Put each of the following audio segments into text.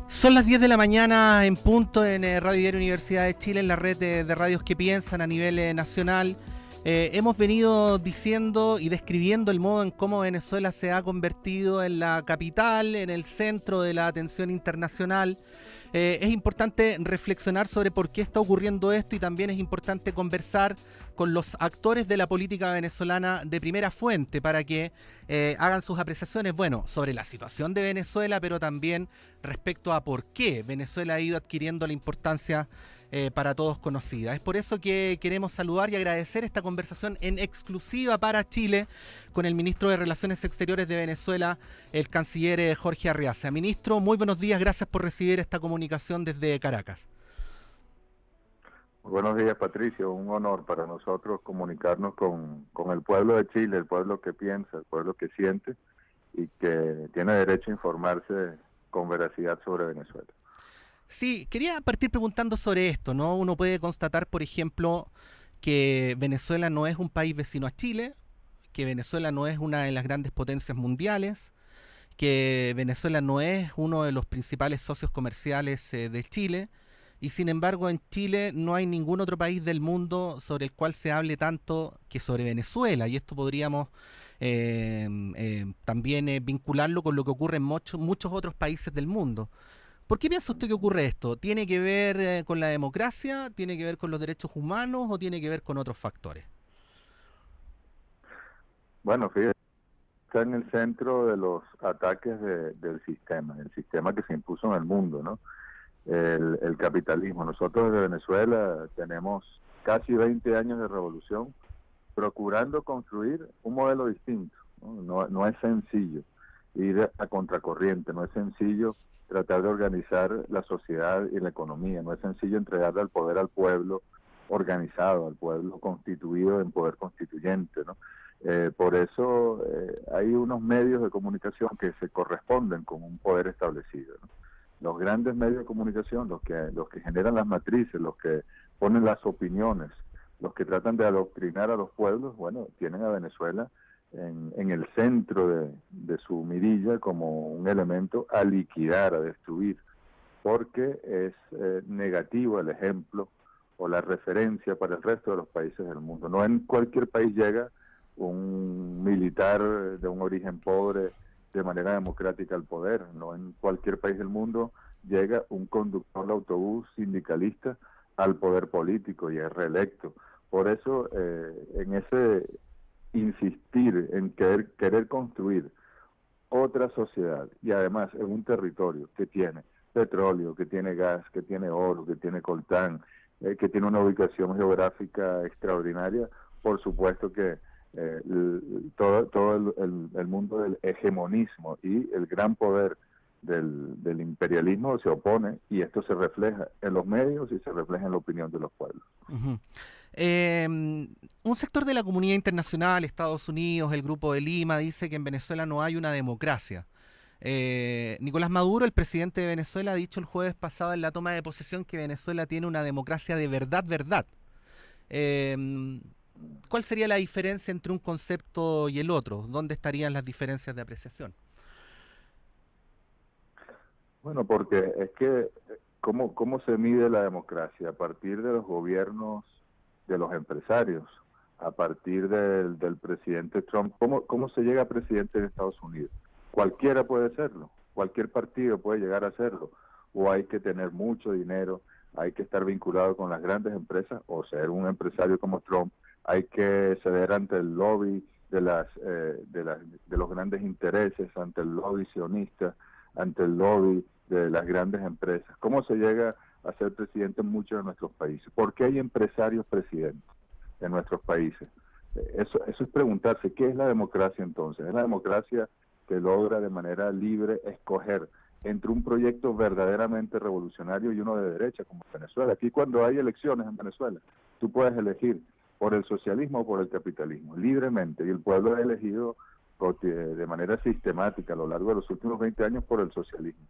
Son las 10 de la mañana en punto en Radio Diario Universidad de Chile, en la red de radios que piensan a nivel nacional. Hemos venido diciendo y describiendo el modo en cómo Venezuela se ha convertido en la capital, en el centro de la atención internacional. Es importante reflexionar sobre por qué está ocurriendo esto y también es importante conversar con los actores de la política venezolana de primera fuente para que hagan sus apreciaciones, bueno, sobre la situación de Venezuela, pero también respecto a por qué Venezuela ha ido adquiriendo la importancia para todos conocida. Es por eso que queremos saludar y agradecer esta conversación en exclusiva para Chile con el ministro de Relaciones Exteriores de Venezuela, el canciller Jorge Arreaza. Ministro, muy buenos días, gracias por recibir esta comunicación desde Caracas. Buenos días, Patricio. Un honor para nosotros comunicarnos con el pueblo de Chile, el pueblo que piensa, el pueblo que siente y que tiene derecho a informarse con veracidad sobre Venezuela. Sí, quería partir preguntando sobre esto, ¿no? Uno puede constatar, por ejemplo, que Venezuela no es un país vecino a Chile, que Venezuela no es una de las grandes potencias mundiales, que Venezuela no es uno de los principales socios comerciales de Chile, y sin embargo en Chile no hay ningún otro país del mundo sobre el cual se hable tanto que sobre Venezuela, y esto podríamos también vincularlo con lo que ocurre en muchos otros países del mundo. ¿Por qué piensa usted que ocurre esto? ¿Tiene que ver con la democracia? ¿Tiene que ver con los derechos humanos? ¿O tiene que ver con otros factores? Bueno, fíjate, está en el centro de los ataques del sistema, el sistema que se impuso en el mundo, ¿no? El capitalismo. Nosotros desde Venezuela tenemos casi 20 años de revolución procurando construir un modelo distinto, ¿no? No es sencillo ir a contracorriente, no es sencillo tratar de organizar la sociedad y la economía, no es sencillo entregarle al poder al pueblo organizado, al pueblo constituido en poder constituyente, ¿no? Por eso hay unos medios de comunicación que se corresponden con un poder establecido, ¿no? Los grandes medios de comunicación, los que generan las matrices, los que ponen las opiniones, los que tratan de adoctrinar a los pueblos, bueno, tienen a Venezuela en el centro de su mirilla como un elemento a liquidar, a destruir, porque es negativo el ejemplo o la referencia para el resto de los países del mundo. No en cualquier país llega un militar de un origen pobre de manera democrática al poder, no en cualquier país del mundo llega un conductor de autobús sindicalista al poder político y es reelecto. Por eso, en ese insistir en querer construir otra sociedad y además en un territorio que tiene petróleo, que tiene gas, que tiene oro, que tiene coltán, que tiene una ubicación geográfica extraordinaria, por supuesto que todo el mundo del hegemonismo y el gran poder del imperialismo se opone y esto se refleja en los medios y se refleja en la opinión de los pueblos. Uh-huh. Un sector de la comunidad internacional, Estados Unidos, el Grupo de Lima, dice que en Venezuela no hay una democracia. Nicolás Maduro, el presidente de Venezuela, ha dicho el jueves pasado en la toma de posesión que Venezuela tiene una democracia de verdad, verdad. Eh, ¿Cuál sería la diferencia entre un concepto y el otro? ¿Dónde estarían las diferencias de apreciación? Bueno, porque es que ¿cómo se mide la democracia? A partir de los gobiernos, de los empresarios, a partir del presidente Trump. ¿Cómo se llega a presidente de Estados Unidos? Cualquiera puede serlo, cualquier partido puede llegar a serlo, o hay que tener mucho dinero, hay que estar vinculado con las grandes empresas, o ser un empresario como Trump, hay que ceder ante el lobby de los grandes intereses, ante el lobby sionista, ante el lobby de las grandes empresas. ¿Cómo se llega a ser presidente en muchos de nuestros países? ¿Por qué hay empresarios presidentes en nuestros países? Eso es preguntarse, ¿qué es la democracia entonces? Es la democracia que logra de manera libre escoger entre un proyecto verdaderamente revolucionario y uno de derecha, como Venezuela. Aquí cuando hay elecciones en Venezuela, tú puedes elegir por el socialismo o por el capitalismo, libremente, y el pueblo ha elegido de manera sistemática a lo largo de los últimos 20 años por el socialismo.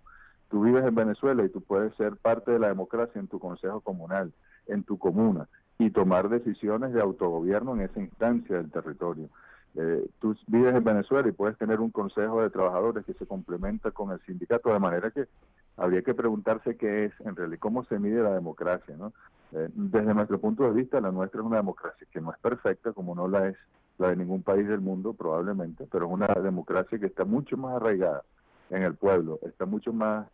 Tú vives en Venezuela y tú puedes ser parte de la democracia en tu consejo comunal, en tu comuna, y tomar decisiones de autogobierno en esa instancia del territorio. Tú vives en Venezuela y puedes tener un consejo de trabajadores que se complementa con el sindicato, de manera que habría que preguntarse qué es, en realidad, cómo se mide la democracia, ¿no? Desde nuestro punto de vista, la nuestra es una democracia que no es perfecta, como no la es la de ningún país del mundo, probablemente, pero es una democracia que está mucho más arraigada en el pueblo, está mucho más,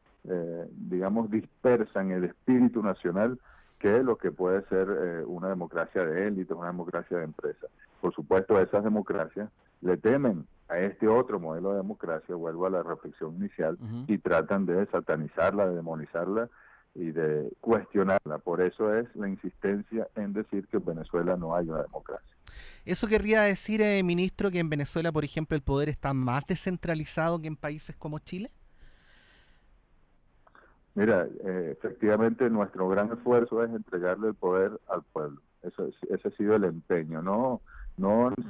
digamos, dispersa en el espíritu nacional que lo que puede ser una democracia de élites, una democracia de empresas. Por supuesto, esas democracias le temen a este otro modelo de democracia, vuelvo a la reflexión inicial, y tratan de satanizarla, de demonizarla y de cuestionarla. Por eso es la insistencia en decir que en Venezuela no hay una democracia. ¿Eso querría decir, ministro, que en Venezuela, por ejemplo, el poder está más descentralizado que en países como Chile? Mira, efectivamente nuestro gran esfuerzo es entregarle el poder al pueblo. Ese ha sido el empeño, no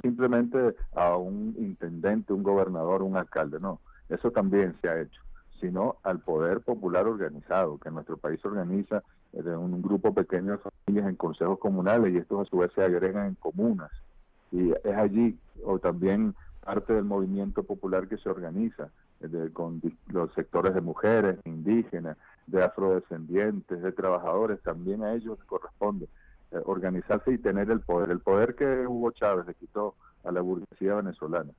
simplemente a un intendente, un gobernador, un alcalde, no. Eso también se ha hecho, sino al poder popular organizado, que nuestro país organiza de un grupo pequeño de familias en consejos comunales y estos a su vez se agregan en comunas. Y es allí, o también parte del movimiento popular que se organiza con los sectores de mujeres, indígenas, de afrodescendientes, de trabajadores, también a ellos les corresponde organizarse y tener el poder. El poder que Hugo Chávez le quitó a la burguesía venezolana,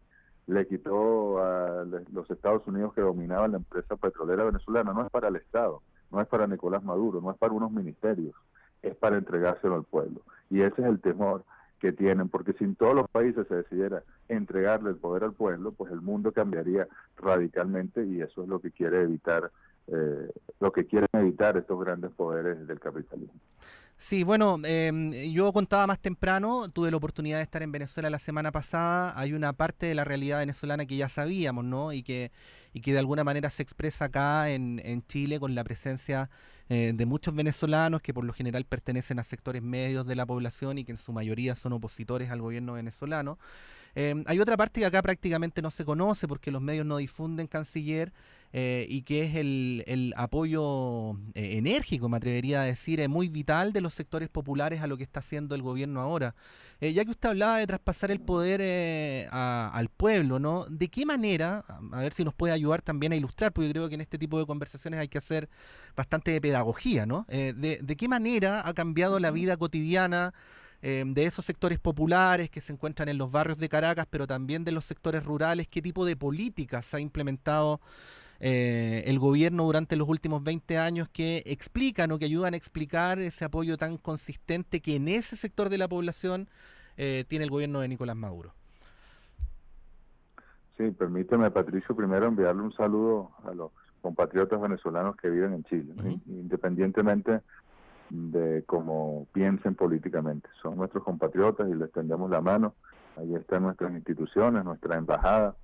le quitó a los Estados Unidos que dominaban la empresa petrolera venezolana, no es para el Estado, no es para Nicolás Maduro, no es para unos ministerios, es para entregárselo al pueblo. Y ese es el temor que tienen, porque si en todos los países se decidiera entregarle el poder al pueblo, pues el mundo cambiaría radicalmente y eso es lo que quiere evitar, lo que quieren evitar estos grandes poderes del capitalismo. Sí, bueno, yo contaba más temprano, tuve la oportunidad de estar en Venezuela la semana pasada, hay una parte de la realidad venezolana que ya sabíamos, ¿no? Y que de alguna manera se expresa acá en Chile con la presencia de muchos venezolanos que por lo general pertenecen a sectores medios de la población y que en su mayoría son opositores al gobierno venezolano. Hay otra parte que acá prácticamente no se conoce porque los medios no difunden, canciller, y que es el apoyo enérgico, me atrevería a decir, muy vital de los sectores populares a lo que está haciendo el gobierno ahora. Ya que usted hablaba de traspasar el poder al pueblo, ¿no? ¿De qué manera, a ver si nos puede ayudar también a ilustrar, porque yo creo que en este tipo de conversaciones hay que hacer bastante de pedagogía, ¿no? ¿De qué manera ha cambiado la vida cotidiana de esos sectores populares que se encuentran en los barrios de Caracas, pero también de los sectores rurales? ¿Qué tipo de políticas ha implementado el gobierno durante los últimos 20 años que explican o que ayudan a explicar ese apoyo tan consistente que en ese sector de la población tiene el gobierno de Nicolás Maduro? Sí, permíteme, Patricio, primero enviarle un saludo a los compatriotas venezolanos que viven en Chile, ¿no? Independientemente de cómo piensen políticamente. Son nuestros compatriotas y les tendemos la mano. Ahí están nuestras instituciones, nuestra embajada,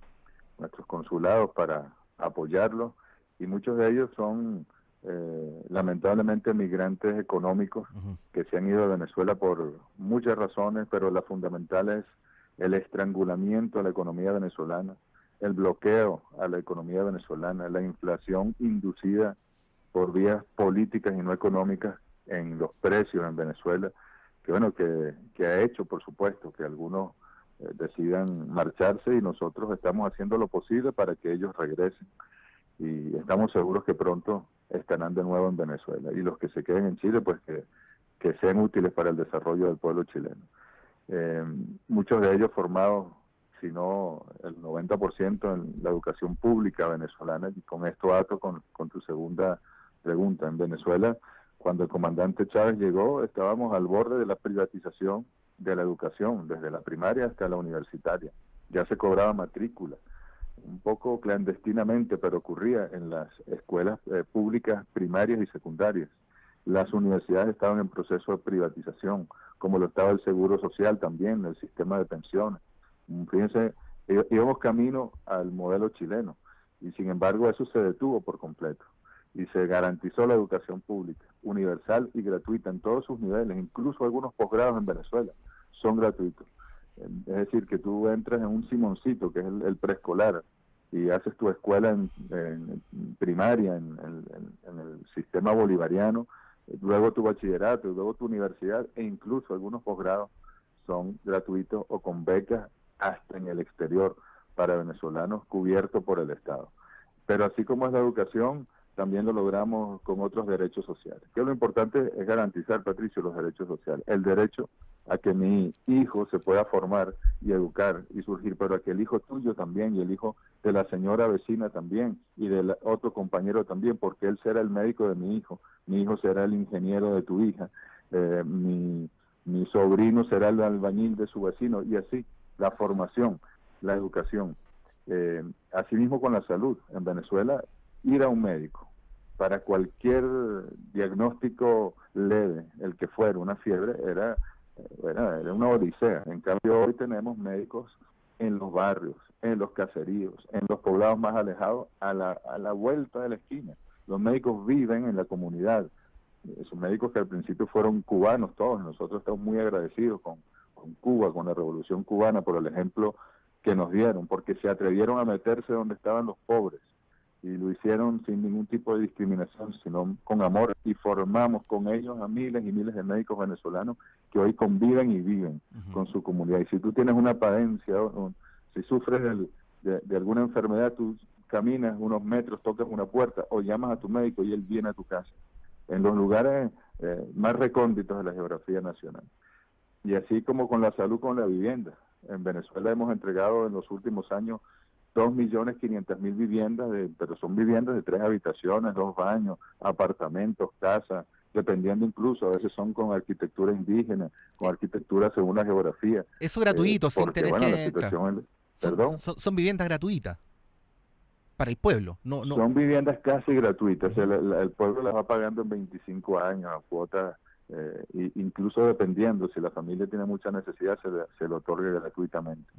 nuestros consulados para apoyarlos y muchos de ellos son lamentablemente migrantes económicos que se han ido a Venezuela por muchas razones, pero la fundamental es el estrangulamiento a la economía venezolana, el bloqueo a la economía venezolana, la inflación inducida por vías políticas y no económicas en los precios en Venezuela, que bueno, que ha hecho, por supuesto, que algunos decidan marcharse y nosotros estamos haciendo lo posible para que ellos regresen y estamos seguros que pronto estarán de nuevo en Venezuela y los que se queden en Chile pues que sean útiles para el desarrollo del pueblo chileno. Muchos de ellos formados, si no el 90% en la educación pública venezolana, y con esto ato con tu segunda pregunta. En Venezuela, cuando el comandante Chávez llegó, estábamos al borde de la privatización de la educación, desde la primaria hasta la universitaria. Ya se cobraba matrícula, un poco clandestinamente, pero ocurría en las escuelas públicas primarias y secundarias. Las universidades estaban en proceso de privatización, como lo estaba el Seguro Social también, el sistema de pensiones. Fíjense, íbamos camino al modelo chileno, y sin embargo eso se detuvo por completo. Y se garantizó la educación pública, universal y gratuita en todos sus niveles, incluso algunos posgrados en Venezuela son gratuitos. Es decir, que tú entras en un Simoncito, que es el preescolar, y haces tu escuela en primaria, en el sistema bolivariano, luego tu bachillerato, luego tu universidad, e incluso algunos posgrados son gratuitos o con becas hasta en el exterior para venezolanos cubiertos por el Estado. Pero así como es la educación, también lo logramos con otros derechos sociales. Que lo importante es garantizar, Patricio, los derechos sociales. El derecho a que mi hijo se pueda formar y educar y surgir, pero a que el hijo tuyo también y el hijo de la señora vecina también y del otro compañero también, porque él será el médico de mi hijo será el ingeniero de tu hija, mi sobrino será el albañil de su vecino, y así, la formación, la educación. Asimismo con la salud. En Venezuela, ir a un médico para cualquier diagnóstico leve, el que fuera, una fiebre, era una odisea. En cambio, hoy tenemos médicos en los barrios, en los caseríos, en los poblados más alejados, a la vuelta de la esquina. Los médicos viven en la comunidad. Esos médicos que al principio fueron cubanos todos, nosotros estamos muy agradecidos con Cuba, con la Revolución Cubana, por el ejemplo que nos dieron, porque se atrevieron a meterse donde estaban los pobres, y lo hicieron sin ningún tipo de discriminación, sino con amor, y formamos con ellos a miles y miles de médicos venezolanos que hoy conviven y viven con su comunidad. Y si tú tienes una padencia, si sufres de alguna enfermedad, tú caminas unos metros, tocas una puerta, o llamas a tu médico y él viene a tu casa, en los lugares más recónditos de la geografía nacional. Y así como con la salud, con la vivienda. En Venezuela hemos entregado en los últimos años 2.500.000 viviendas, pero son viviendas de 3 habitaciones, 2 baños, apartamentos, casas, dependiendo incluso, a veces son con arquitectura indígena, con arquitectura según la geografía. Eso gratuito, sin porque, tener bueno, que... la situación... Claro, ¿Perdón? son viviendas gratuitas para el pueblo. No. Son viviendas casi gratuitas, el pueblo las va pagando en 25 años a cuotas, incluso dependiendo, si la familia tiene mucha necesidad, se le otorga gratuitamente.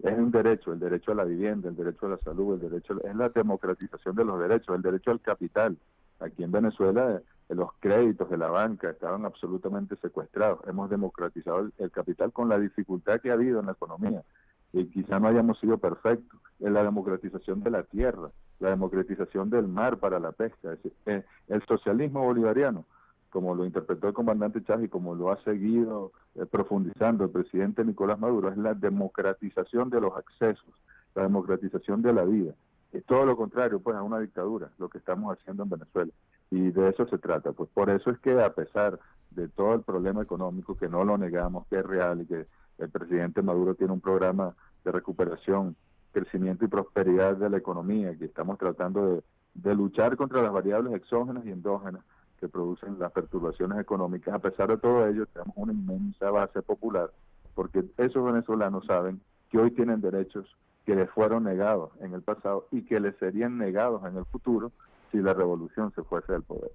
Es un derecho, el derecho a la vivienda, el derecho a la salud, es la democratización de los derechos, el derecho al capital. Aquí en Venezuela los créditos de la banca estaban absolutamente secuestrados. Hemos democratizado el capital con la dificultad que ha habido en la economía, y quizá no hayamos sido perfectos. En la democratización de la tierra, la democratización del mar para la pesca. Es decir, el socialismo bolivariano, como lo interpretó el comandante Chávez y como lo ha seguido profundizando el presidente Nicolás Maduro, es la democratización de los accesos, la democratización de la vida. Es todo lo contrario, pues, a una dictadura, lo que estamos haciendo en Venezuela. Y de eso se trata. Pues por eso es que, a pesar de todo el problema económico, que no lo negamos, que es real, y que el presidente Maduro tiene un programa de recuperación, crecimiento y prosperidad de la economía, que estamos tratando de luchar contra las variables exógenas y endógenas que producen las perturbaciones económicas. A pesar de todo ello, tenemos una inmensa base popular, porque esos venezolanos saben que hoy tienen derechos que les fueron negados en el pasado y que les serían negados en el futuro si la revolución se fuese del poder.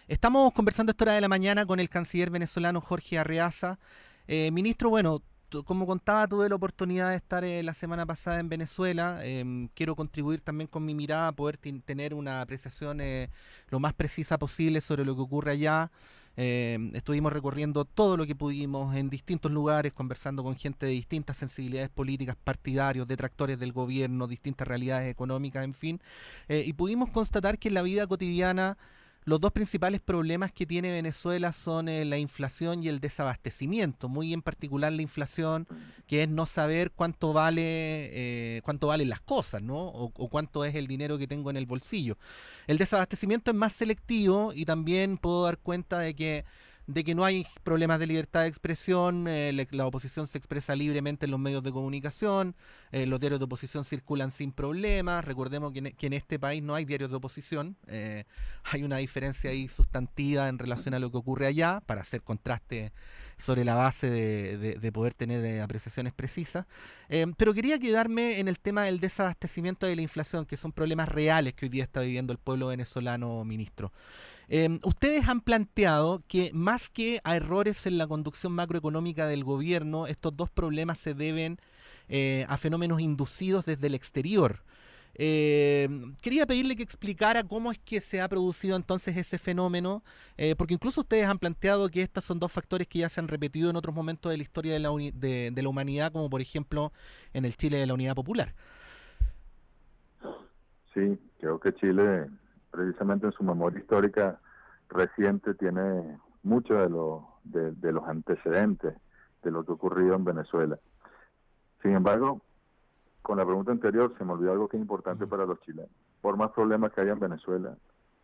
Estamos conversando a esta hora de la mañana con el canciller venezolano Jorge Arreaza. Ministro, bueno, como contaba, tuve la oportunidad de estar la semana pasada en Venezuela. Quiero contribuir también con mi mirada, poder tener una apreciación lo más precisa posible sobre lo que ocurre allá. Estuvimos recorriendo todo lo que pudimos en distintos lugares, conversando con gente de distintas sensibilidades políticas, partidarios, detractores del gobierno, distintas realidades económicas, en fin. Y pudimos constatar que en la vida cotidiana los dos principales problemas que tiene Venezuela son la inflación y el desabastecimiento, muy en particular la inflación, que es no saber cuánto valen las cosas, ¿no? O cuánto es el dinero que tengo en el bolsillo. El desabastecimiento es más selectivo, y también puedo dar cuenta de que no hay problemas de libertad de expresión. La oposición se expresa libremente en los medios de comunicación, los diarios de oposición circulan sin problemas. Recordemos que en este país no hay diarios de oposición, hay una diferencia ahí sustantiva en relación a lo que ocurre allá, para hacer contraste sobre la base de poder tener apreciaciones precisas. Pero quería quedarme en el tema del desabastecimiento y de la inflación, que son problemas reales que hoy día está viviendo el pueblo venezolano, ministro. Ustedes han planteado que más que a errores en la conducción macroeconómica del gobierno, estos dos problemas se deben a fenómenos inducidos desde el exterior. Quería pedirle que explicara cómo es que se ha producido entonces ese fenómeno, porque incluso ustedes han planteado que estos son dos factores que ya se han repetido en otros momentos de la historia de la humanidad, como por ejemplo en el Chile de la Unidad Popular. Sí, creo que Chile, precisamente en su memoria histórica reciente, tiene mucho de los antecedentes de lo que ha ocurrido en Venezuela. Sin embargo, con la pregunta anterior se me olvidó algo que es importante para los chilenos. por más problemas que haya en Venezuela,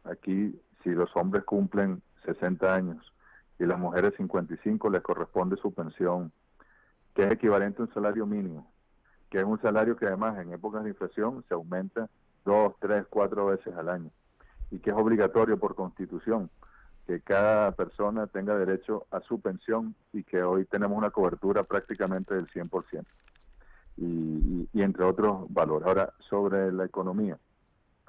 aquí si los hombres cumplen 60 años y las mujeres 55, les corresponde su pensión, que es equivalente a un salario mínimo, que es un salario que además en épocas de inflación se aumenta 2, 3, 4 veces al año, y que es obligatorio por constitución que cada persona tenga derecho a su pensión, y que hoy tenemos una cobertura prácticamente del 100%, y entre otros valores. Ahora, sobre la economía,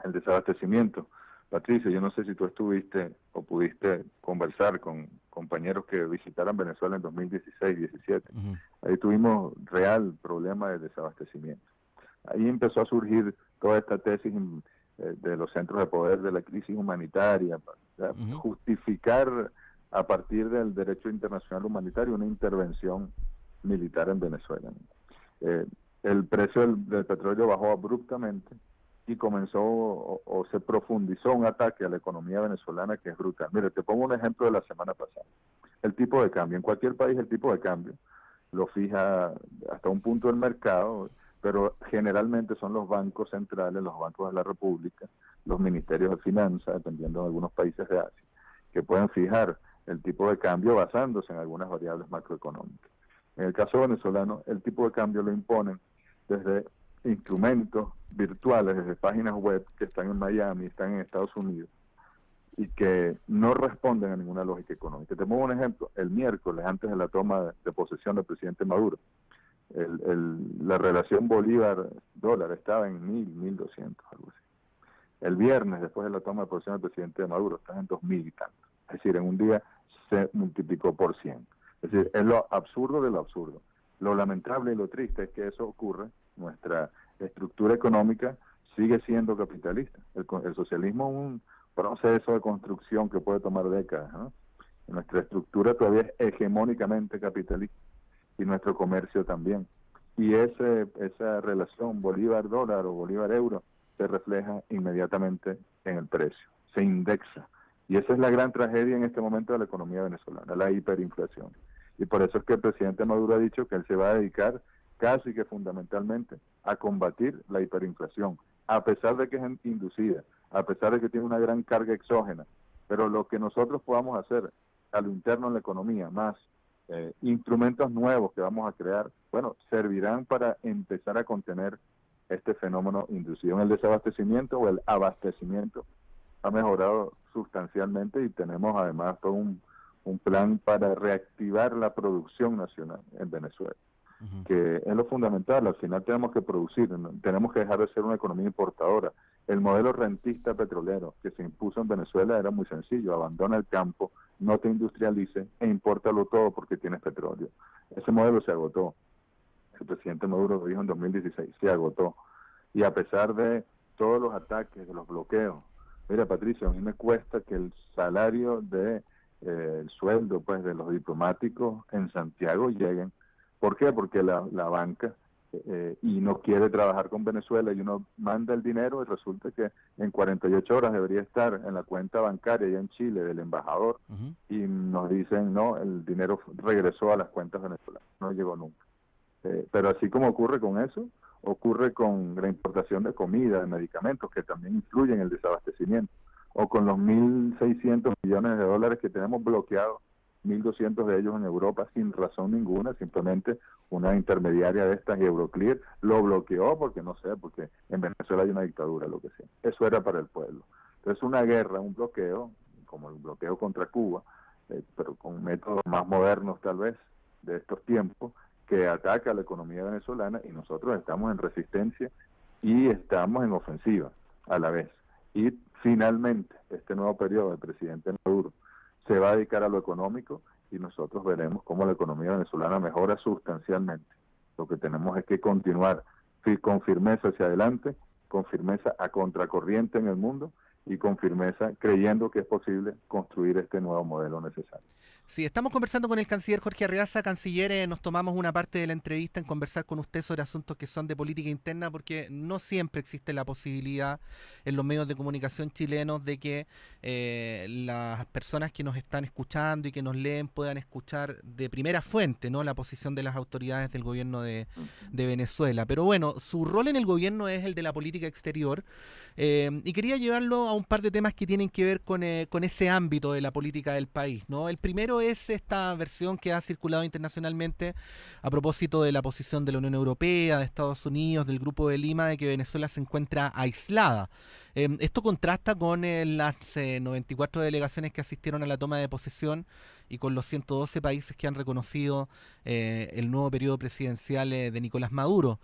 el desabastecimiento, Patricia, yo no sé si tú estuviste o pudiste conversar con compañeros que visitaran Venezuela en 2016-17. Ahí tuvimos real problema de desabastecimiento. Ahí empezó a surgir toda esta tesis de los centros de poder de la crisis humanitaria, justificar a partir del derecho internacional humanitario una intervención militar en Venezuela. El precio del petróleo bajó abruptamente y comenzó o se profundizó un ataque a la economía venezolana que es brutal. Mire, te pongo un ejemplo de la semana pasada. El tipo de cambio. En cualquier país el tipo de cambio lo fija hasta un punto el mercado, pero generalmente son los bancos centrales, los bancos de la República, los ministerios de finanzas, dependiendo de algunos países de Asia, que pueden fijar el tipo de cambio basándose en algunas variables macroeconómicas. En el caso venezolano, el tipo de cambio lo imponen desde instrumentos virtuales, desde páginas web que están en Miami, están en Estados Unidos, y que no responden a ninguna lógica económica. Te pongo un ejemplo. El miércoles, antes de la toma de posesión del presidente Maduro, la relación Bolívar-dólar estaba en 1.200, algo así. El viernes, después de la toma de posesión del presidente Maduro, está en 2.000 y tanto. Es decir, en un día se multiplicó por 100. Es decir, es lo absurdo de lo absurdo. Lo lamentable y lo triste es que eso ocurre. Nuestra estructura económica sigue siendo capitalista. El socialismo es un proceso de construcción que puede tomar décadas, ¿no? Nuestra estructura todavía es hegemónicamente capitalista, y nuestro comercio también. Y esa relación Bolívar-dólar o Bolívar-euro se refleja inmediatamente en el precio, se indexa. Y esa es la gran tragedia en este momento de la economía venezolana, la hiperinflación. Y por eso es que el presidente Maduro ha dicho que él se va a dedicar casi que fundamentalmente a combatir la hiperinflación, a pesar de que es inducida, a pesar de que tiene una gran carga exógena. Pero lo que nosotros podamos hacer a lo interno en la economía, más instrumentos nuevos que vamos a crear, bueno, servirán para empezar a contener este fenómeno inducido. En el desabastecimiento o el abastecimiento ha mejorado sustancialmente, y tenemos además todo un plan para reactivar la producción nacional en Venezuela, que es lo fundamental. Al final tenemos que producir, ¿no? Tenemos que dejar de ser una economía importadora. El modelo rentista petrolero que se impuso en Venezuela era muy sencillo: abandona el campo, no te industrialices e impórtalo todo porque tienes petróleo. Ese modelo se agotó. El presidente Maduro lo dijo en 2016, se agotó. Y a pesar de todos los ataques, de los bloqueos, mira, Patricio, a mí me cuesta que el salario el sueldo pues de los diplomáticos en Santiago lleguen. ¿Por qué? Porque la banca y no quiere trabajar con Venezuela, y uno manda el dinero y resulta que en 48 horas debería estar en la cuenta bancaria allá en Chile del embajador, y nos dicen, no, el dinero regresó a las cuentas venezolanas, no llegó nunca. Pero así como ocurre con eso, ocurre con la importación de comida, de medicamentos, que también influyen en el desabastecimiento, o con los 1.600 millones de dólares que tenemos bloqueados, 1.200 de ellos en Europa sin razón ninguna. Simplemente una intermediaria de estas, Euroclear, lo bloqueó porque porque en Venezuela hay una dictadura, lo que sea. Eso era para el pueblo. Entonces una guerra, un bloqueo, como el bloqueo contra Cuba, pero con métodos más modernos tal vez de estos tiempos, que ataca a la economía venezolana, y nosotros estamos en resistencia y estamos en ofensiva a la vez. Y finalmente este nuevo periodo del presidente Maduro se va a dedicar a lo económico, y nosotros veremos cómo la economía venezolana mejora sustancialmente. Lo que tenemos es que continuar con firmeza hacia adelante, con firmeza a contracorriente en el mundo, y con firmeza, creyendo que es posible construir este nuevo modelo necesario. Sí, estamos conversando con el canciller Jorge Arreaza. Canciller, nos tomamos una parte de la entrevista en conversar con usted sobre asuntos que son de política interna, porque no siempre existe la posibilidad en los medios de comunicación chilenos de que las personas que nos están escuchando y que nos leen puedan escuchar de primera fuente, ¿no?, la posición de las autoridades del gobierno de Venezuela. Pero bueno, su rol en el gobierno es el de la política exterior, y quería llevarlo a un par de temas que tienen que ver con ese ámbito de la política del país, ¿no? El primero es esta versión que ha circulado internacionalmente a propósito de la posición de la Unión Europea, de Estados Unidos, del Grupo de Lima, de que Venezuela se encuentra aislada. Esto contrasta con las 94 delegaciones que asistieron a la toma de posesión y con los 112 países que han reconocido el nuevo periodo presidencial de Nicolás Maduro.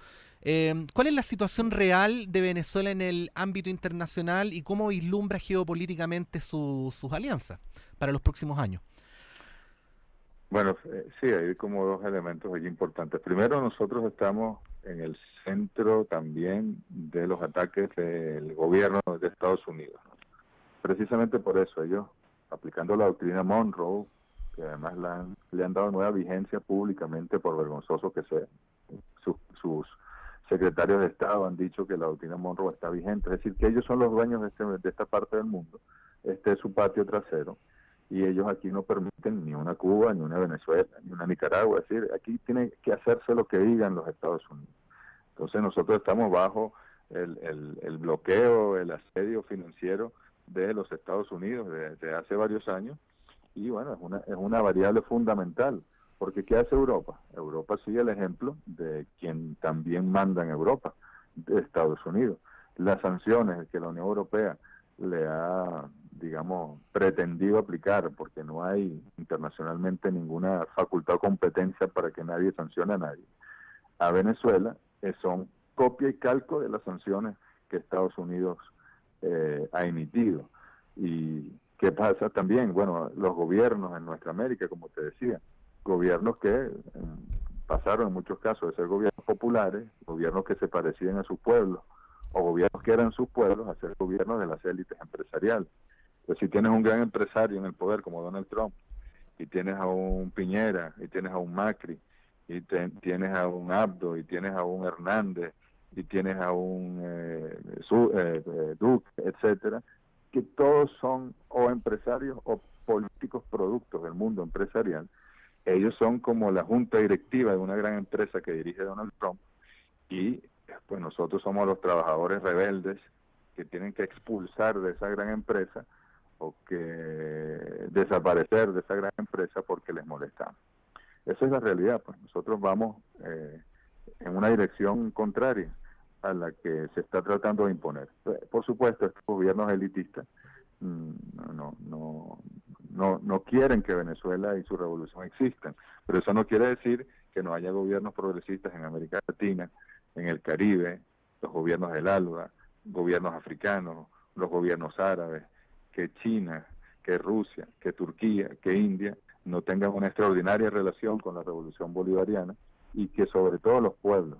¿Cuál es la situación real de Venezuela en el ámbito internacional y cómo vislumbra geopolíticamente sus alianzas para los próximos años? Bueno, sí, hay como dos elementos allí importantes. Primero, nosotros estamos en el centro también de los ataques del gobierno de Estados Unidos, ¿no? Precisamente por eso ellos, aplicando la doctrina Monroe, que además le han dado nueva vigencia públicamente, por vergonzoso que sea, sus secretarios de Estado han dicho que la doctrina Monroe está vigente, es decir, que ellos son los dueños de esta parte del mundo, este es su patio trasero, y ellos aquí no permiten ni una Cuba, ni una Venezuela, ni una Nicaragua, es decir, aquí tiene que hacerse lo que digan los Estados Unidos. Entonces nosotros estamos bajo el bloqueo, el asedio financiero de los Estados Unidos desde hace varios años, y bueno, es una variable fundamental, porque ¿qué hace Europa? Europa sigue el ejemplo de quien también manda en Europa, de Estados Unidos. Las sanciones que la Unión Europea le ha, digamos, pretendido aplicar, porque no hay internacionalmente ninguna facultad o competencia para que nadie sancione a nadie, a Venezuela, son copia y calco de las sanciones que Estados Unidos ha emitido. ¿Y qué pasa también? Bueno, los gobiernos en nuestra América, como te decía, gobiernos que pasaron en muchos casos de ser gobiernos populares, gobiernos que se parecían a sus pueblos, o gobiernos que eran sus pueblos, a ser gobiernos de las élites empresariales. Pues si tienes un gran empresario en el poder como Donald Trump, y tienes a un Piñera, y tienes a un Macri, y tienes a un Abdo, y tienes a un Hernández, y tienes a un Duque, etcétera, que todos son o empresarios o políticos productos del mundo empresarial. Ellos son como la junta directiva de una gran empresa que dirige Donald Trump, y pues nosotros somos los trabajadores rebeldes que tienen que expulsar de esa gran empresa o que desaparecer de esa gran empresa porque les molestamos. Esa es la realidad, pues nosotros vamos en una dirección contraria a la que se está tratando de imponer. Por supuesto, estos gobiernos elitistas no quieren que Venezuela y su revolución existan, pero eso no quiere decir que no haya gobiernos progresistas en América Latina, en el Caribe, los gobiernos del ALBA, gobiernos africanos, los gobiernos árabes, que China, que Rusia, que Turquía, que India no tengan una extraordinaria relación con la revolución bolivariana, y que sobre todo los pueblos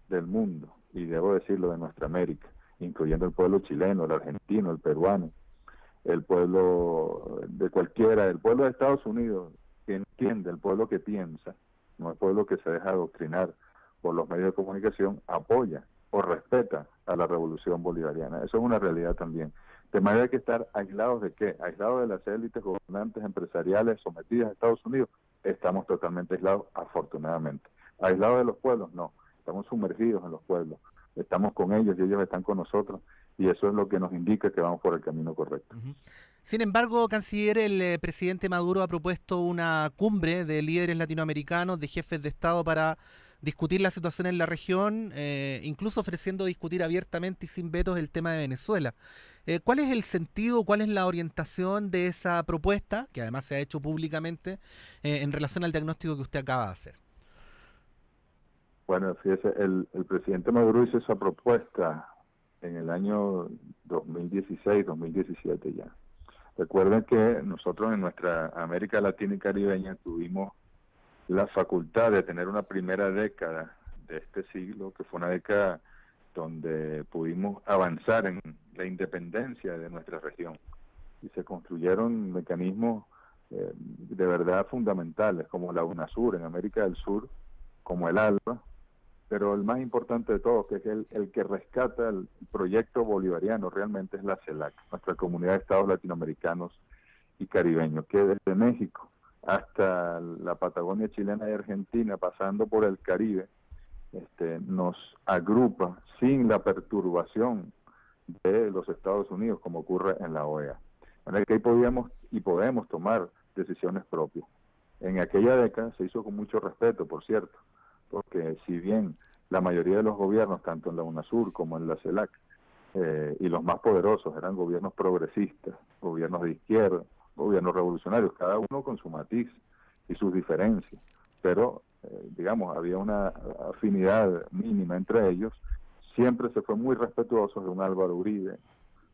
del mundo, y debo decirlo de nuestra América, incluyendo el pueblo chileno, el argentino, el peruano, el pueblo de cualquiera, el pueblo de Estados Unidos, que entiende, el pueblo que piensa, no el pueblo que se deja adoctrinar por los medios de comunicación, apoya o respeta a la revolución bolivariana. Eso es una realidad también. De manera que estar aislados de qué, aislados de las élites gobernantes empresariales sometidas a Estados Unidos, estamos totalmente aislados, afortunadamente. Aislados de los pueblos, no, estamos sumergidos en los pueblos, estamos con ellos y ellos están con nosotros, y eso es lo que nos indica que vamos por el camino correcto. Sin embargo, canciller, el presidente Maduro ha propuesto una cumbre de líderes latinoamericanos, de jefes de Estado, para discutir la situación en la región, incluso ofreciendo discutir abiertamente y sin vetos el tema de Venezuela. ¿Cuál es el sentido, cuál es la orientación de esa propuesta, que además se ha hecho públicamente, en relación al diagnóstico que usted acaba de hacer? Bueno, fíjese, el presidente Maduro hizo esa propuesta en el año 2016, 2017 ya. Recuerden que nosotros en nuestra América Latina y Caribeña tuvimos la facultad de tener una primera década de este siglo, que fue una década donde pudimos avanzar en la independencia de nuestra región. Y se construyeron mecanismos de verdad fundamentales, como la UNASUR en América del Sur, como el ALBA, pero el más importante de todos, que es el que rescata el proyecto bolivariano, realmente es la CELAC, nuestra comunidad de estados latinoamericanos y caribeños, que desde México hasta la Patagonia chilena y argentina, pasando por el Caribe, nos agrupa sin la perturbación de los Estados Unidos, como ocurre en la OEA. De manera que ahí podíamos y podemos tomar decisiones propias. En aquella década se hizo con mucho respeto, por cierto, porque si bien la mayoría de los gobiernos, tanto en la UNASUR como en la CELAC, y los más poderosos eran gobiernos progresistas, gobiernos de izquierda, gobiernos revolucionarios, cada uno con su matiz y sus diferencias, pero digamos, había una afinidad mínima entre ellos. Siempre se fue muy respetuoso de un Álvaro Uribe,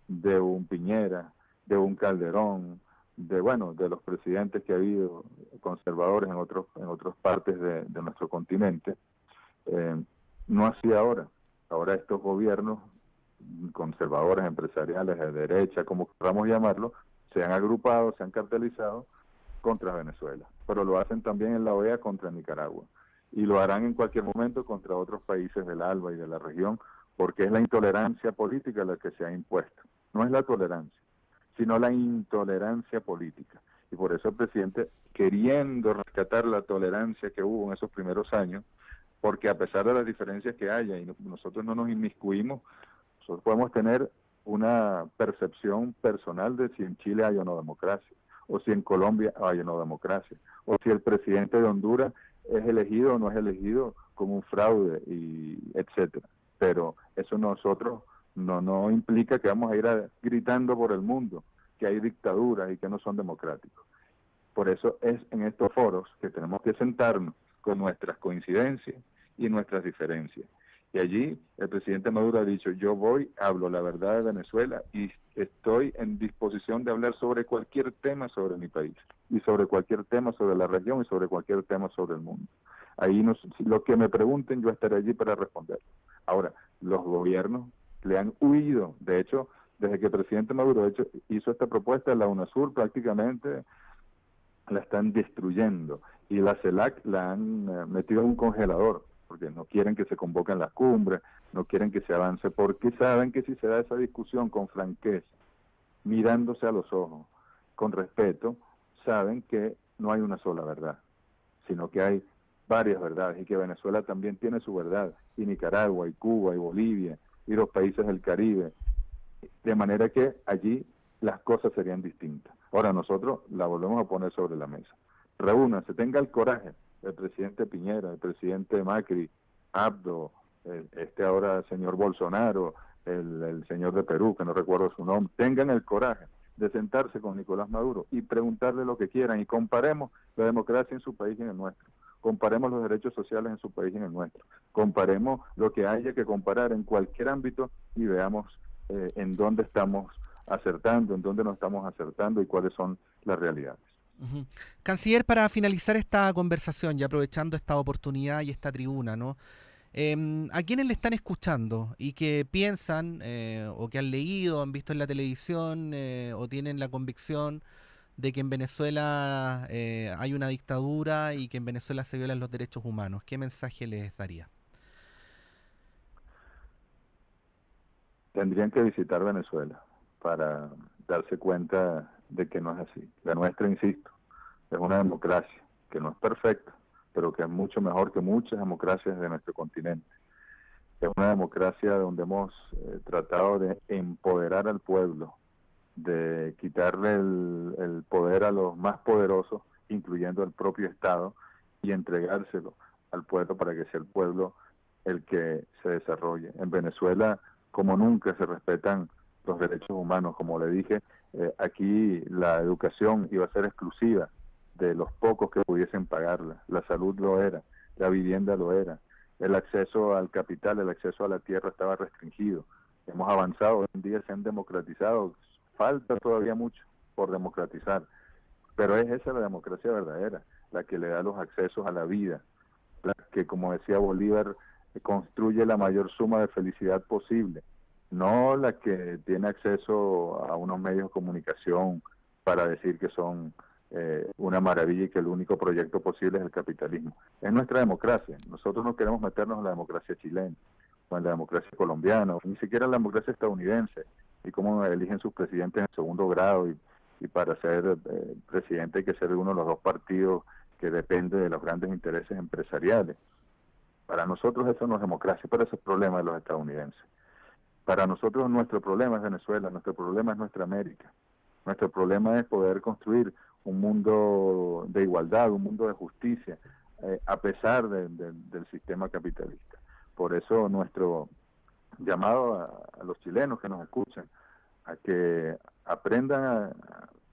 de un Piñera, de un Calderón, de los presidentes que ha habido conservadores en otras partes de nuestro continente. No así ahora. Ahora estos gobiernos conservadores, empresariales, de derecha, como queramos llamarlo, se han agrupado, se han cartelizado contra Venezuela, pero lo hacen también en la OEA contra Nicaragua, y lo harán en cualquier momento contra otros países del ALBA y de la región, porque es la intolerancia política la que se ha impuesto. No es la tolerancia, sino la intolerancia política. Y por eso el presidente, queriendo rescatar la tolerancia que hubo en esos primeros años, porque a pesar de las diferencias que haya, y nosotros no nos inmiscuimos, nosotros podemos tener una percepción personal de si en Chile hay o no democracia, o si en Colombia hay o no democracia, o si el presidente de Honduras es elegido o no es elegido como un fraude, y etcétera. Pero eso nosotros no implica que vamos a ir gritando por el mundo que hay dictaduras y que no son democráticos. Por eso es en estos foros que tenemos que sentarnos con nuestras coincidencias y nuestras diferencias. Y allí el presidente Maduro ha dicho, yo hablo la verdad de Venezuela y estoy en disposición de hablar sobre cualquier tema sobre mi país, y sobre cualquier tema sobre la región, y sobre cualquier tema sobre el mundo. Ahí lo que me pregunten, yo estaré allí para responder. Ahora, los gobiernos le han huido. De hecho, desde que el presidente Maduro hizo esta propuesta, la UNASUR prácticamente la están destruyendo, y la CELAC la han metido en un congelador, porque no quieren que se convoquen las cumbres, no quieren que se avance, porque saben que si se da esa discusión con franqueza, mirándose a los ojos, con respeto, saben que no hay una sola verdad, sino que hay varias verdades, y que Venezuela también tiene su verdad, y Nicaragua, y Cuba, y Bolivia, y los países del Caribe, de manera que allí las cosas serían distintas. Ahora nosotros la volvemos a poner sobre la mesa. Reúnanse, tenga el coraje, el presidente Piñera, el presidente Macri, Abdo, ahora señor Bolsonaro, el señor de Perú, que no recuerdo su nombre, tengan el coraje de sentarse con Nicolás Maduro y preguntarle lo que quieran, y comparemos la democracia en su país y en el nuestro. Comparemos los derechos sociales en su país y en el nuestro. Comparemos lo que haya que comparar en cualquier ámbito y veamos en dónde estamos acertando, en dónde no estamos acertando y cuáles son las realidades. Uh-huh. Canciller, para finalizar esta conversación y aprovechando esta oportunidad y esta tribuna, ¿no? A quienes le están escuchando y que piensan o que han leído, han visto en la televisión o tienen la convicción de que en Venezuela hay una dictadura y que en Venezuela se violan los derechos humanos, ¿qué mensaje les daría? Tendrían que visitar Venezuela para darse cuenta de que no es así. La nuestra, insisto, es una democracia que no es perfecta, pero que es mucho mejor que muchas democracias de nuestro continente. Es una democracia donde hemos tratado de empoderar al pueblo, de quitarle el poder a los más poderosos, incluyendo el propio Estado, y entregárselo al pueblo para que sea el pueblo el que se desarrolle. En Venezuela, como nunca, se respetan los derechos humanos. Como le dije, aquí la educación iba a ser exclusiva de los pocos que pudiesen pagarla. La salud lo era, la vivienda lo era, el acceso al capital, el acceso a la tierra estaba restringido. Hemos avanzado, hoy en día se han democratizado, falta todavía mucho por democratizar, pero es esa la democracia verdadera, la que le da los accesos a la vida, la que, como decía Bolívar, construye la mayor suma de felicidad posible, no la que tiene acceso a unos medios de comunicación para decir que son una maravilla y que el único proyecto posible es el capitalismo. Es nuestra democracia. Nosotros no queremos meternos en la democracia chilena, o en la democracia colombiana, o ni siquiera en la democracia estadounidense, y cómo eligen sus presidentes en segundo grado, y para ser presidente hay que ser de uno de los dos partidos que depende de los grandes intereses empresariales. Para nosotros eso no es democracia, pero ese es el problema de los estadounidenses. Para nosotros nuestro problema es Venezuela, nuestro problema es nuestra América. Nuestro problema es poder construir un mundo de igualdad, un mundo de justicia, a pesar del sistema capitalista. Por eso nuestro llamado a los chilenos que nos escuchan, a que aprendan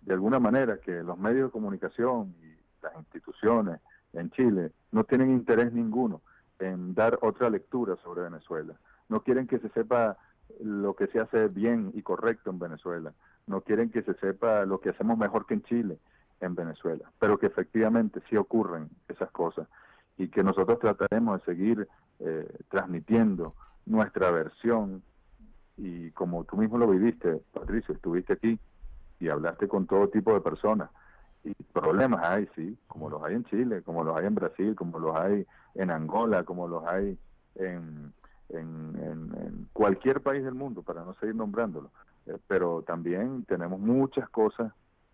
de alguna manera que los medios de comunicación y las instituciones en Chile no tienen interés ninguno en dar otra lectura sobre Venezuela. No quieren que se sepa lo que se hace bien y correcto en Venezuela. No quieren que se sepa lo que hacemos mejor que en Chile en Venezuela, pero que efectivamente sí ocurren esas cosas y que nosotros trataremos de seguir transmitiendo nuestra versión. Y como tú mismo lo viviste, Patricio, estuviste aquí y hablaste con todo tipo de personas, y problemas hay, sí, como los hay en Chile, como los hay en Brasil, como los hay en Angola, como los hay en cualquier país del mundo, para no seguir nombrándolo. Pero también tenemos muchas cosas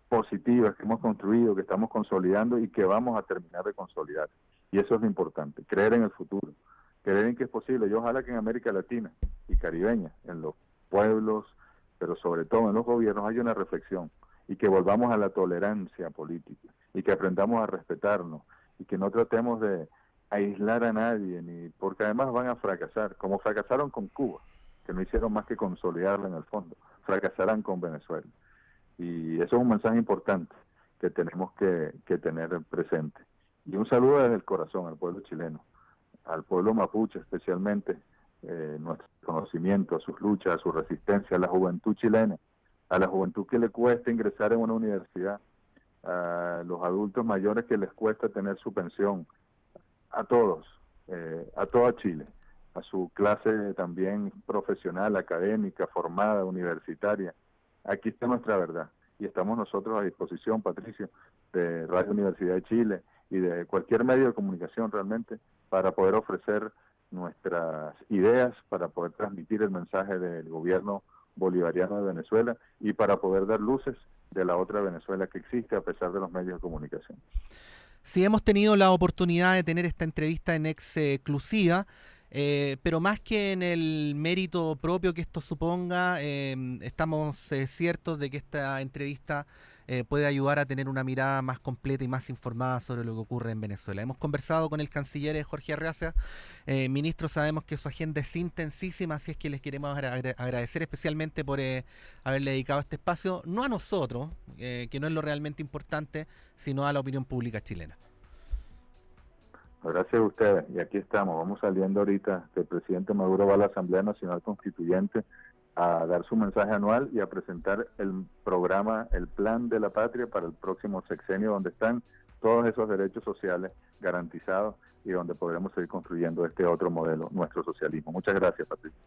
positivas que hemos construido, que estamos consolidando y que vamos a terminar de consolidar. Y eso es lo importante, creer en el futuro, creer en que es posible. Y ojalá que en América Latina y caribeña, en los pueblos, pero sobre todo en los gobiernos, haya una reflexión y que volvamos a la tolerancia política y que aprendamos a respetarnos y que no tratemos de aislar a nadie, ni porque además van a fracasar, como fracasaron con Cuba, que no hicieron más que consolidarla en el fondo, fracasarán con Venezuela. Y eso es un mensaje importante que tenemos que tener presente. Y un saludo desde el corazón al pueblo chileno, al pueblo mapuche especialmente, nuestro conocimiento a sus luchas, a su resistencia, a la juventud chilena, a la juventud que le cuesta ingresar en una universidad, a los adultos mayores que les cuesta tener su pensión, a todos, a toda Chile, a su clase también profesional, académica, formada, universitaria. Aquí está nuestra verdad y estamos nosotros a disposición, Patricio, de Radio Universidad de Chile y de cualquier medio de comunicación realmente, para poder ofrecer nuestras ideas, para poder transmitir el mensaje del gobierno bolivariano de Venezuela y para poder dar luces de la otra Venezuela que existe a pesar de los medios de comunicación. Sí, hemos tenido la oportunidad de tener esta entrevista en exclusiva, pero más que en el mérito propio que esto suponga, estamos ciertos de que esta entrevista puede ayudar a tener una mirada más completa y más informada sobre lo que ocurre en Venezuela. Hemos conversado con el canciller Jorge Arreaza. Ministro, sabemos que su agenda es intensísima, así es que les queremos agradecer especialmente por haberle dedicado este espacio, no a nosotros, que no es lo realmente importante, sino a la opinión pública chilena. Gracias a ustedes, y aquí estamos, vamos saliendo ahorita, que el presidente Maduro va a la Asamblea Nacional Constituyente a dar su mensaje anual y a presentar el programa, el Plan de la Patria para el próximo sexenio, donde están todos esos derechos sociales garantizados y donde podremos seguir construyendo este otro modelo, nuestro socialismo. Muchas gracias, Patricio.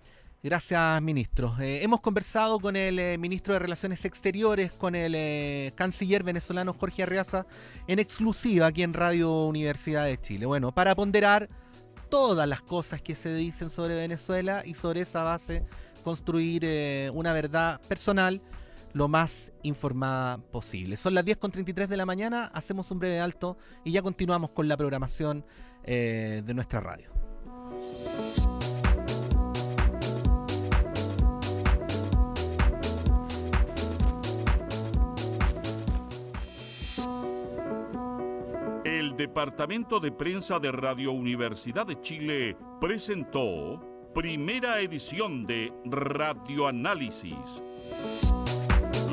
Gracias, ministro. Hemos conversado con el ministro de Relaciones Exteriores, con el canciller venezolano Jorge Arreaza, en exclusiva aquí en Radio Universidad de Chile. Bueno, para ponderar todas las cosas que se dicen sobre Venezuela y sobre esa base construir una verdad personal lo más informada posible. Son las 10:33 de la mañana, hacemos un breve alto y ya continuamos con la programación de nuestra radio. El Departamento de Prensa de Radio Universidad de Chile presentó primera edición de Radioanálisis.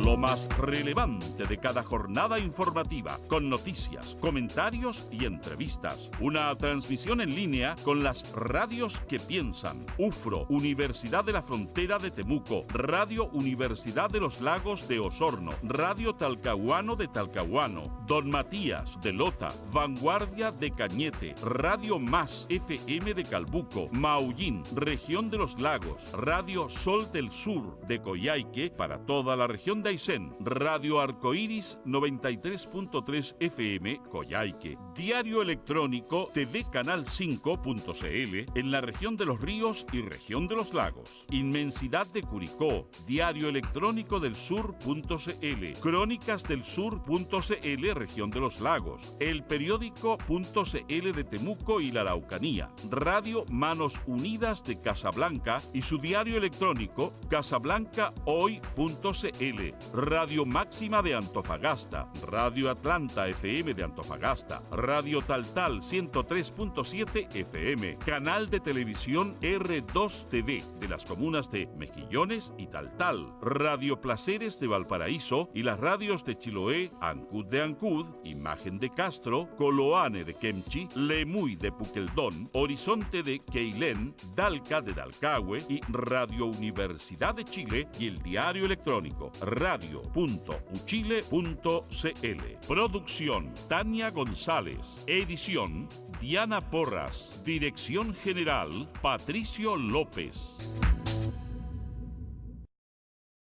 Lo más relevante de cada jornada informativa, con noticias, comentarios y entrevistas. Una transmisión en línea con las radios que piensan. UFRO, Universidad de la Frontera de Temuco, Radio Universidad de los Lagos de Osorno, Radio Talcahuano de Talcahuano, Don Matías de Lota, Vanguardia de Cañete, Radio Más FM de Calbuco, Maullín, Región de los Lagos, Radio Sol del Sur de Coyhaique para toda la región de Aysén, Radio Arcoíris 93.3 FM Coyhaique, Diario Electrónico TV Canal 5.cl en la región de los Ríos y región de los Lagos, Inmensidad de Curicó, Diario Electrónico del Sur.cl, Crónicas del Sur.cl región de los Lagos, El Periódico.cl de Temuco y la Araucanía, Radio Manos Unidas de Casablanca y su diario electrónico casablancahoy.cl, Radio Máxima de Antofagasta, Radio Atlanta FM de Antofagasta, Radio Taltal 103.7 FM, canal de televisión R2 TV de las comunas de Mejillones y Taltal, Radio Placeres de Valparaíso y las radios de Chiloé, Ancud de Ancud, Imagen de Castro, Coloane de Kemchi, Lemuy de Puqueldón, Horizonte de Queilén, Dalca de Dalcahue y Radio Universidad de Chile y el diario electrónico radio.uchile.cl. Producción Tania González. Edición Diana Porras. Dirección General Patricio López.